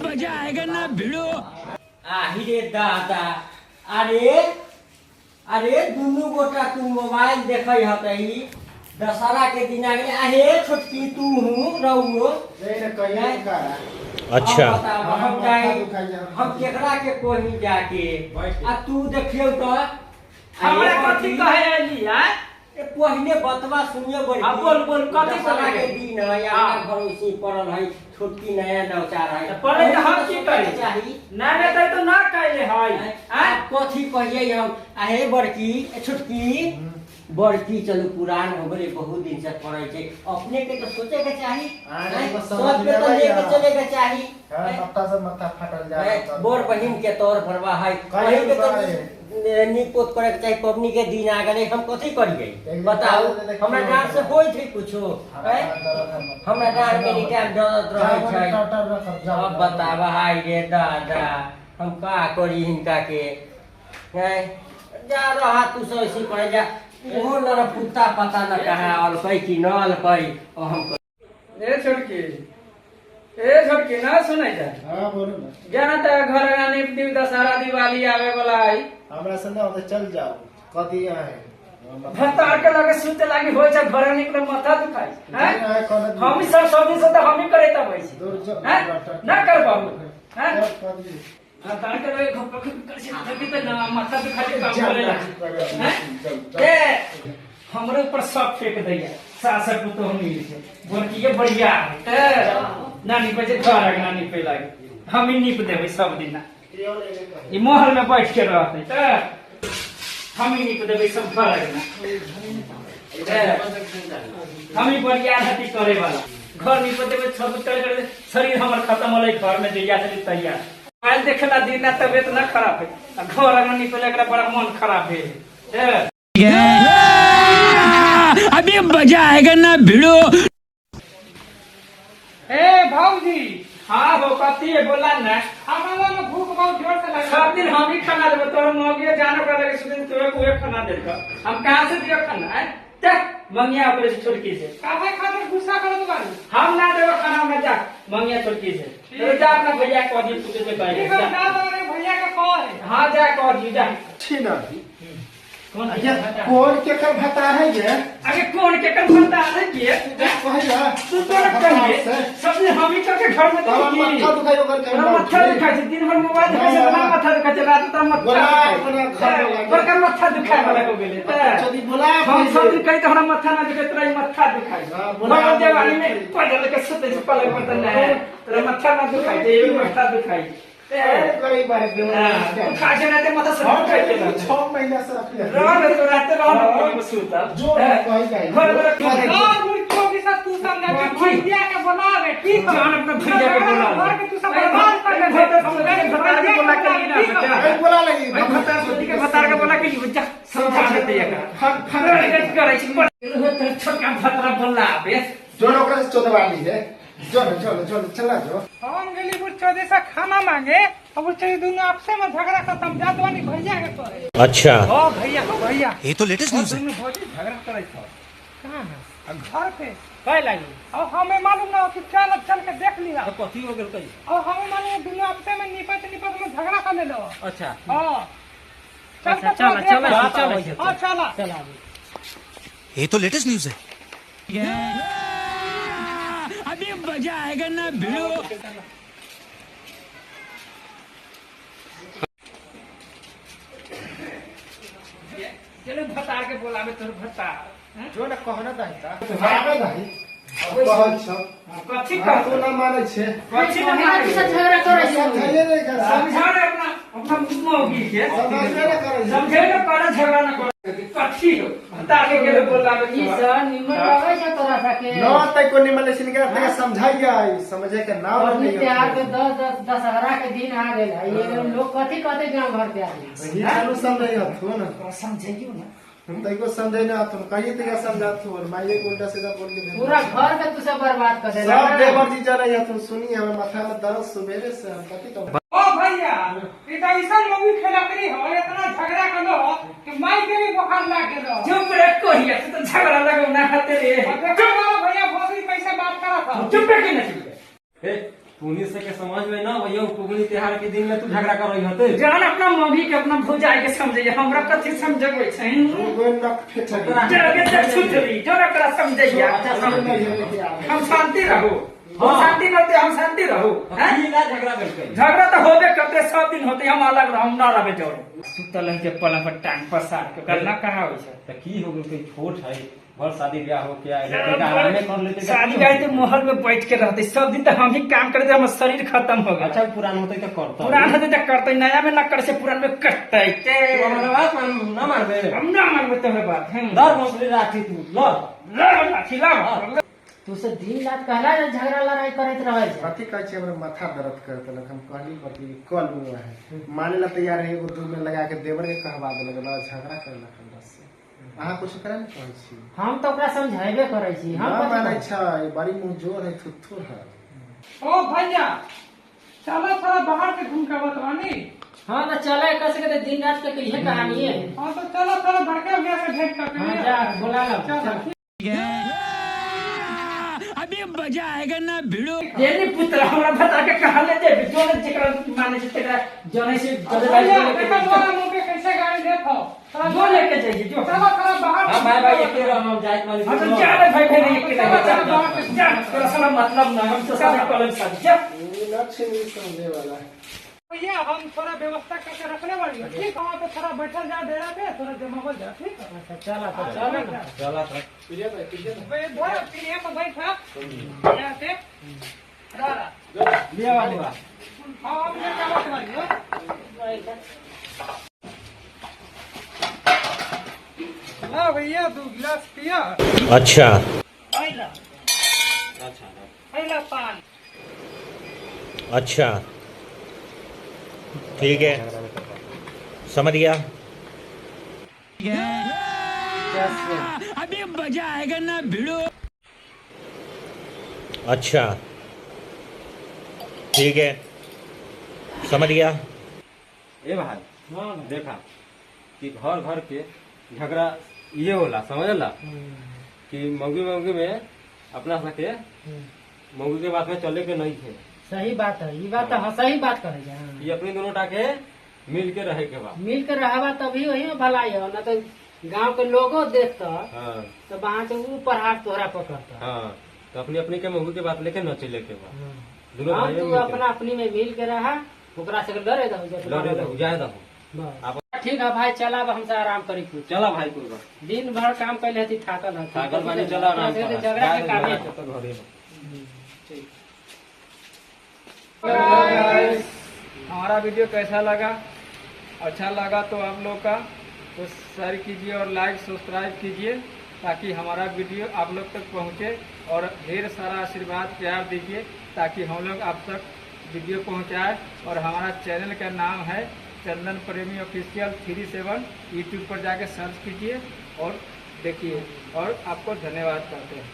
मजा आएगा ना भिड़ो। रे दादा, अरे अरे दुनू गोटा तू मोबाइल देखे हतई दशहरा के दिन आ गए। अहे छोटकी तू हूँ रहू अच्छा हम जाए हम केकरा के कोही जाके आ तू देखियो तो हमरा कथि कहे एली है पहले बतवा सुनियो बड़ी। अब बोल कथि दशहरा कहे के दिन है या भरोसी पड़ल है छोटकी नया नौचार है पहले तो हम की करे चाहिए ना देते तो ना कहले है आप कथी कहिए हम अहे बड़की छोटकी बड़की चलो पुरान हो गए बहुत दिन से पढ़े छे अपने के तो सोचे के चाहिए सोच के तो लेके चले के चाहिए मत्था फटल जा बोर बहिन के तौर भरवा है कहीं के तो निपोत करे के चाहिए पबनी के दिन आ गए हम कथी करिए बताओ हमरा डांट से होई थी कुछो हमरा डांट के टाइम दर्द रहे छै अब बतावा हाय रे दादा हम का करी हिनका के जा रहा तू से ऐसी पड़े जा ओहो न पुत्ता पता न कहाँ अलकै कि न अलकै और हम ए छोटकी ना सुनै जा हां बोलू ना जाना त घर आने दिन दशहरा दिवाली आवे वाला है हमरा संगे ओते चल जाओ कथि है भतार के लगे सुते लागी होय छै घर निकले माथा दुखाई हैं हम हम ही सब दिन से तो हम ही करे तब हैं ना कर बाबू हैं भतार के लगे घप कर से तभी तो ना माथा दुखाई काम करे हैं ए हमरे ऊपर सब फेंक दैया सास पुतो हम मिल के बोलकी के बढ़िया है नानी पे जे घर नानी पे लागे हम ही नीप देबै सब दिन ई महल में बैठ के रहते त हम ही नीप देबै सब घर हम ही बढ़िया हती करे वाला घर नीप देबै सब करे शरीर हमर खत्म होले घर में जइया से तैयार मोबाइल देखेला दिन ना तबियत ना खराब है घर में नीप ले एकरा बड़ा मन खराब है अभी मजा आएगा ना भिड़ो। ए भाऊजी हाँ वो कथी है बोला ना हमारा में भूख बहुत जोर से लगा सब दिन हम ही खाना देबो तोर मौगिया जाने पर लगे सुदिन तोरे को खाना देगा हम कहां से दियो खाना है तक मंगिया ओकरे से छोटकी से काहे खातिर गुस्सा करत बानी हम ना देबो खाना में जा मंगिया छोटकी से तो जा अपना भैया को दी तू के कहे ठीक है ना भैया का कॉल है हां जा कह दी जा छी ना कौन के कर भता है ये अरे कौन के कर भता है ये कहिया तू तो कहिए सबने हम ही करके घर में देखी मत्था दुखाई ओकर के मत्था दुखाई दिन भर मोबाइल देखे से बड़ा मत्था दुखाई रात त मत्था मत्था दुखाई वाला हो गेले यदि बोला हम सब दिन कहीं तो हमरा मत्था ना दुखे तोरा मत्था दुखाई बोला जवानी में पढ़ल के सुते से पलक पता ना है तोरा मत्था ना दुखाई ये मत्था दुखाई कई बार खाजे ना ते मत्था से दुखाई के 6 महीना से रात तो रात रात सुता जो कहि गई घर में और मुर्खों के साथ तू समझा के भैया के बनावे ठीक जान अपना भैया के बनावे घर के तू सब बर्बाद कर दे भतार के बोला के ना बेटा बोला लगी भतार के बोला के बच्चा समझा देते का हम करे छी छोटका भतरा बोला बे जो ओकरा से चोदवा ली है चलो चला जो हम गेली बुच्चो जैसा खाना मांगे अब बुच्चो दोनों आपसे में झगड़ा खत्म जातवानी भैया के करे अच्छा ओ भैया ये तो लेटेस्ट न्यूज़ है झगड़ा करे छ कहां है घर पे काय लागी अब हमें मालूम ना कि चल के देख लिया तो कथी हो गेल कही अब हमें मालूम दोनों आपसे में निपट में झगड़ा कर लेलो अच्छा हां चला ये तो लेटेस्ट न्यूज़ है अभी मजा आएगा ना भिड़ो। चलो भतार के बोलावे तोर भता जो ना कहना दाहिता आवे दाही कहल छ कथी कर तू ना माने छे कथी ना माने झगड़ा करे समझाइए नहीं कर समझा रे अपना मुंह के समझाइए ना करे समझे ना कर झगड़ा ना कर कथी हो भता के गेले बोलावे ई सन निमन लगे छ तोरा सके न तै को निमन लेसिन के तै समझाइए समझे के ना और प्यार के 10 दशहरा के दिन आ गेल है ये लोग कथी कहते गांव घर पे आ ये चलो समझाइए हो ना समझाइयो ना हम तै को समझे ना तुम कहिए तै समझात हो माइए को उल्टा सीधा बोल के पूरा घर के तू सब बर्बाद कर देला सब देवर जी जा रही है तुम सुनिए हमें माथा में दर्द सुबेरे से हम कथी तो ओ भैया ई त ऐसा लोगी खेलाकरी हो इतना झगड़ा कर लो कि माई के भी बुखार लाग गेलो चुप रे कोहिया तो झगड़ा लगो ना खाते रे चुप भैया भोसरी कैसे बात करा था चुप के नहीं पुलिस से के समझ में ना वही पुगली त्योहार के दिन में तू झगड़ा कर रही होते जान अपना मौगी के अपना भौजाई के समझे हमरा कथी समझबै छै जरा करा समझैया हम शांति रहो हम शांति रहते हम शांति रहो झगड़ा करते झगड़ा तो होबे करते सब दिन होते हम अलग रहो हम ना रहे जोड़े सुतल है के पलंग पर टांग पसार के करना कहा होय छै त की हो गई छोट है घर शादी ब्याह हो के आराम में कर लेते शादी ब्याह तो महल में बैठ के रहते सब दिन तो हम ही काम करते हमर शरीर खत्म हो गया अच्छा पुरान होते तो करता पुरान होते तो करते नया में ना कर से पुरान में कटते बात ना मारबे हम ना मानबे तो बात डर मसली राखी तू लाठी ला तू से दिन रात कहला झगड़ा लड़ाई करत रहे छै कथी कहै छै हमरा माथा दर्द करत लग हम कहली पति कल हुआ है माने ला तैयार है एगो दूर में लगा के देवर के कहवा देलक बड़ा झगड़ा करलक हमरा से अहाँ कुछ करे न कहै छी हम तो ओकरा समझाइबे करै छी हम हम मानै छै बड़ी मुंह जोर है थुथुर है ओ भैया चलो थोड़ा बाहर से घूम के बतवानी हाँ तो चले कैसे कहते दिन रात के यही कहानी है हाँ तो चलो थोड़ा बड़का भैया से भेंट करके हाँ जा बुला लो अभी मजा आएगा ना भिड़ो ये नहीं पुत्र हमरा बता के कहा ले दे जो ने जेकरा माने से तेकरा जने से देखा तोरा मुंह पे कैसे गाड़ी देखो जो लेके जाइए जो चलो थोड़ा बाहर हां भाई भाई एक हम जाइत वाली हां तो जा रे भाई भाई एक जा तेरा सारा मतलब ना हम तो सारे कॉलेज साथ जा लक्ष्य समझे वाला भैया हम थोड़ा व्यवस्था करके रखने वाली है ठीक वहां पे थोड़ा बैठल जा डेरा पे थोड़ा जमावल जा ठीक चला चला प्रिया भाई प्रिया भाई धर पीने पे बैठा यहाँ से लिया वाली बा हां हम ये क्या बात वाली ला भैया 2 गिलास पिया अच्छा पहला अच्छा पहला पान अच्छा ठीक है समझ गया अभी मजा आएगा ना भिड़ो अच्छा ठीक है समझ गया ए भाई देखा कि घर घर के झगड़ा ये होला समझला कि मौगी में अपना सके मौगी के बात में चले के नहीं थे सही बात है ये बात हाँ सही बात करे जा ये अपनी दोनों टाके मिल के रहे के बाद मिल के रहबा तभी वही में भलाई है ना तो गांव के लोगों देखता हाँ तो वहाँ से ऊपर हाथ तोहरा पकड़ता हाँ तो अपनी अपनी के मौगी के बात लेके न चले के बाद दोनों हम भाई तू अपना अपनी में मिल के रहा ओकरा से लड़े लड़े दो दो जाए दो ठीक है भाई चला अब हमसे आराम करी कुछ चला भाई कोई दिन भर काम कैले थी थाकल है सागर वाली चला आराम कर झगड़ा के काम है तो घरे हमारा वीडियो कैसा लगा अच्छा लगा तो आप लोग का तो शेयर कीजिए और लाइक सब्सक्राइब कीजिए ताकि हमारा वीडियो आप लोग तक पहुंचे और ढेर सारा आशीर्वाद प्यार दीजिए ताकि हम लोग आप तक वीडियो पहुंचाए और हमारा चैनल का नाम है चंदन प्रेमी ऑफिशियल 37 यूट्यूब पर जाके सर्च कीजिए और देखिए और आपको धन्यवाद करते हैं।